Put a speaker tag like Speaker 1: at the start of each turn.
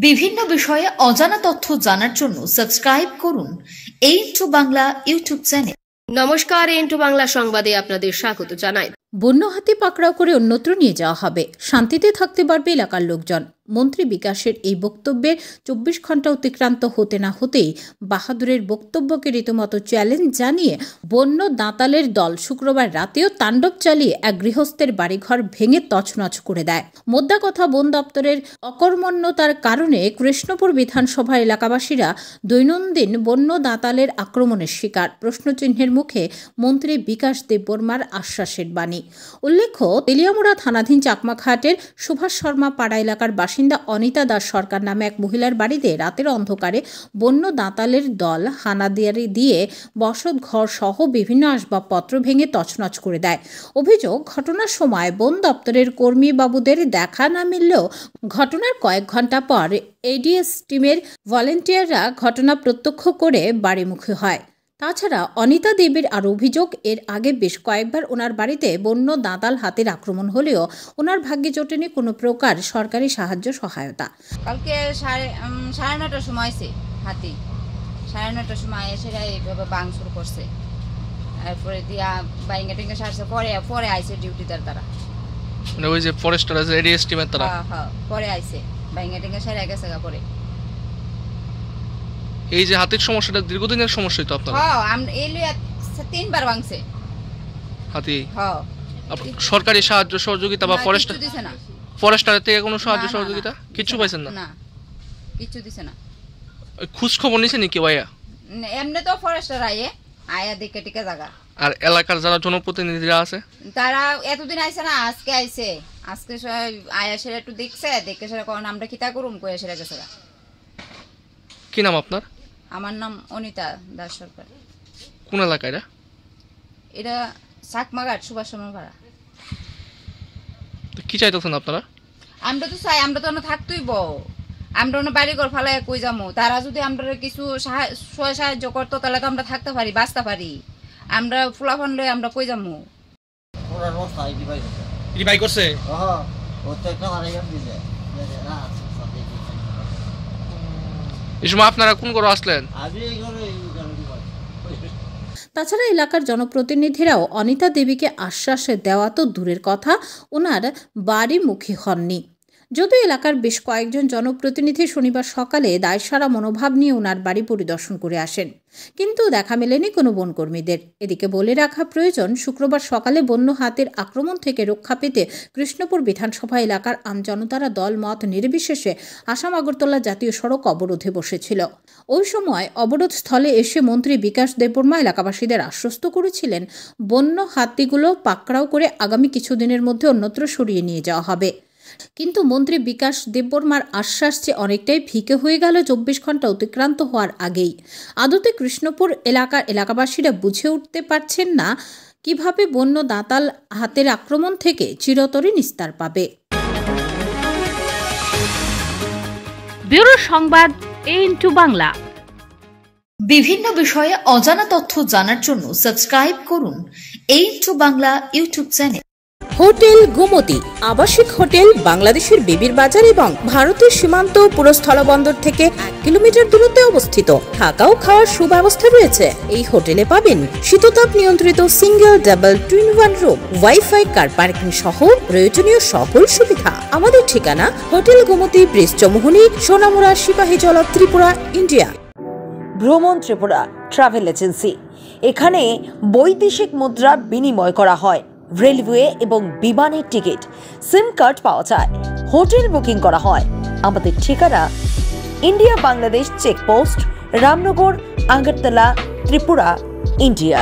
Speaker 1: বিভিন্ন বিষয়ে অজানা তথ্য জানার জন্য সাবস্ক্রাইব করুন A2 বাংলা ইউটিউব চ্যানেল।
Speaker 2: নমস্কার, A2 বাংলা সংবাদে আপনাদের স্বাগত জানাই।
Speaker 3: বন্য হাতি পাকড়াও করে অন্যত্র নিয়ে যাওয়া হবে, শান্তিতে থাকতে পারবে এলাকার লোকজন। মন্ত্রী বিকাশের এই বক্তব্যে 24 ঘন্টা অতিক্রান্ত হতে না হতেই বাহাদুরের বক্তব্যকে রীতিমতো চ্যালেঞ্জ জানিয়ে বন্য দাঁতালের দল শুক্রবার রাতেও তাণ্ডব চালিয়ে এক গৃহস্থের বাড়িঘর ভেঙে তছনছ করে দেয়। মোদ্দা কথা, বন দপ্তরের অকর্মণ্যতার কারণে কৃষ্ণপুর বিধানসভা এলাকাবাসীরা দৈনন্দিন বন্য দাঁতালের আক্রমণের শিকার। প্রশ্নচিহ্নের মুখে মন্ত্রী বিকাশ দেববর্মার আশ্বাসের বাণী। উল্লেখ্য, তেলিয়ামুড়া থানাধীন চাকমাঘাটের সুভাষ শর্মা পাড়া এলাকার বাসিন্দা অনিতা দাস সরকার নামে এক মহিলার বাড়িতে রাতের অন্ধকারে বন্য দাঁতালের দল হানাদারি দিয়ে বসত ঘর সহ বিভিন্ন আসবাবপত্র ভেঙে তছনছ করে দেয়। অভিযোগ, ঘটনার সময় বন দপ্তরের কর্মী বাবুদের দেখা না মিললেও ঘটনার কয়েক ঘন্টা পর এডিএস টিমের ভলেন্টিয়াররা ঘটনা প্রত্যক্ষ করে বাড়িমুখী হয়। তাছাড়া অনিতা দেবীর আর অভিযোগ, এর আগে বেশ কয়েকবার ওনার বাড়িতে বন্য দাঁতাল হাতির আক্রমণ হলেও ওনার ভাগ্যে জোটেনি কোনো প্রকার সরকারি সাহায্য সহায়তা।
Speaker 4: কালকে সাড়ে 9টার সময় এসে হাতি 9:30টার সময় এসে এইভাবে ভাঙচুর করছে। তারপরে দিয়া বাইঙ্গা টিঙ্গা সারছে, পরে আইছে ডিউটিদার তারা,
Speaker 5: মানে ওই যে ফরেস্টার আছে এডিএস টিমের তারা।
Speaker 4: হ্যাঁ, পরে আইছে বাইঙ্গা টিঙ্গা সারা গেছে পরে।
Speaker 5: এই যে হাতির সমস্যাটা দীর্ঘদিনের সমস্যা তো আপনারা?
Speaker 4: হ্যাঁ, আমরা এলি 3বার ভাঙছে
Speaker 5: হাতি।
Speaker 4: হ্যাঁ,
Speaker 5: সরকারি সাহায্য সহযোগিতা বা ফরেস্টার
Speaker 4: দিছে না?
Speaker 5: ফরেস্টারের থেকে কোনো সাহায্য সহযোগিতা কিছু পাইছেন না?
Speaker 4: না, কিছু দিছে না।
Speaker 5: খোঁজ খবর নিছেন নাকি ভাইয়া?
Speaker 4: এমনি তো ফরেস্টার আয়া দেখে টিকে জায়গা।
Speaker 5: আর এলাকার যারা জনপ্রতিনিধিরা আছে
Speaker 4: তারা এতদিন আইছে না, আজকে আইছে। আজকে আয়া সেরা একটু দেখছে, দেখে সেরা কোন আমরা কিতা করুম কয়ে সেরা গেছে।
Speaker 5: কি নাম আপনার?
Speaker 4: আমার নাম অনিতা দাস সরকার।
Speaker 5: কোন এলাকা এটা?
Speaker 4: এটা চাকমাঘাট সুভাষ শর্মা পাড়া।
Speaker 5: কি চাইতেছেন আপনারা?
Speaker 4: আমরা তো চাই, আমরা তো থাকতেই আমরা বাড়ি ঘর ফালাই কই যাবো। তারা যদি আমরা কিছু সাহায্য করতো তাহলে তো আমরা থাকতে পারি, বাঁচতে পারি। আমরা ফুলাফান লয়ে আমরা কই যাবো।
Speaker 5: এই সময় আপনারা কোন করে আসলেন?
Speaker 3: তাছাড়া এলাকার জনপ্রতিনিধিরাও অনিতা দেবীকে আশ্বাস দেওয়া তো দূরের কথা, ওনার বাড়িমুখী হননি। যদিও এলাকার বেশ কয়েকজন জনপ্রতিনিধি শনিবার সকালে দায়সারা মনোভাব নিয়ে ওনার বাড়ি পরিদর্শন করে আসেন, কিন্তু দেখা মেলেনি কোনো বনকর্মীদের। এদিকে বলে রাখা প্রয়োজন, শুক্রবার সকালে বন্য হাতির আক্রমণ থেকে রক্ষা পেতে কৃষ্ণপুর বিধানসভা এলাকার আমজনতারা দল মত নির্বিশেষে আসাম আগরতলা জাতীয় সড়ক অবরোধে বসেছিল। ওই সময় অবরোধ স্থলে এসে মন্ত্রী বিকাশ দেববর্মা এলাকাবাসীদের আশ্বস্ত করেছিলেন বন্য হাতিগুলো পাকড়াও করে আগামী কিছুদিনের মধ্যে অন্যত্র সরিয়ে নিয়ে যাওয়া হবে। কিন্তু মন্ত্রী বিকাশ দেববর্মার আশ্বাস যে অনেকটাই ফিকে হয়ে গেল 24 ঘন্টা অতিক্রান্ত হওয়ার আগেই। আদতে কৃষ্ণপুর এলাকাবাসীরা বুঝে উঠতে পারছেন না কিভাবে বন্য দাঁতাল হাতের আক্রমণ থেকে চিরতরে নিস্তার পাবে।
Speaker 1: ব্যুরো সংবাদ A2 বাংলা। বিভিন্ন বিষয়ে অজানা তথ্য জানার জন্য সাবস্ক্রাইব করুন A2 Bangla YouTube channel.
Speaker 3: Hotel Gomti আবাসিক হোটেল, বাংলাদেশের বিবির বাজার এবং ভারতের সীমান্ত পুরো স্থলবন্দর থেকে 1 কিলোমিটার দূরত্বে অবস্থিত। থাকা ও খাওয়ার সুব্যবস্থা রয়েছে। এই হোটেলে পাবেন শীততাপ নিয়ন্ত্রিত single, double, twin 1 room, WiFi, car parking সহ প্রয়োজনীয় সকল সুবিধা। আমাদের ঠিকানা hotel Gomti, bridge Chowmuhani, Sonamura, Sepahijala, Tripura, India.
Speaker 6: ভ্রমণ ত্রিপুরা ট্রাভেল এজেন্সি। এখানে বৈদেশিক মুদ্রা বিনিময় করা হয়, রেলওয়ে এবং বিমানের টিকিট, সিম কার্ড পাওয়া যায়, হোটেল বুকিং করা হয়। আমাদের ঠিকানা India Bangladesh checkpost, Ramnagar, Agartala, Tripura, India.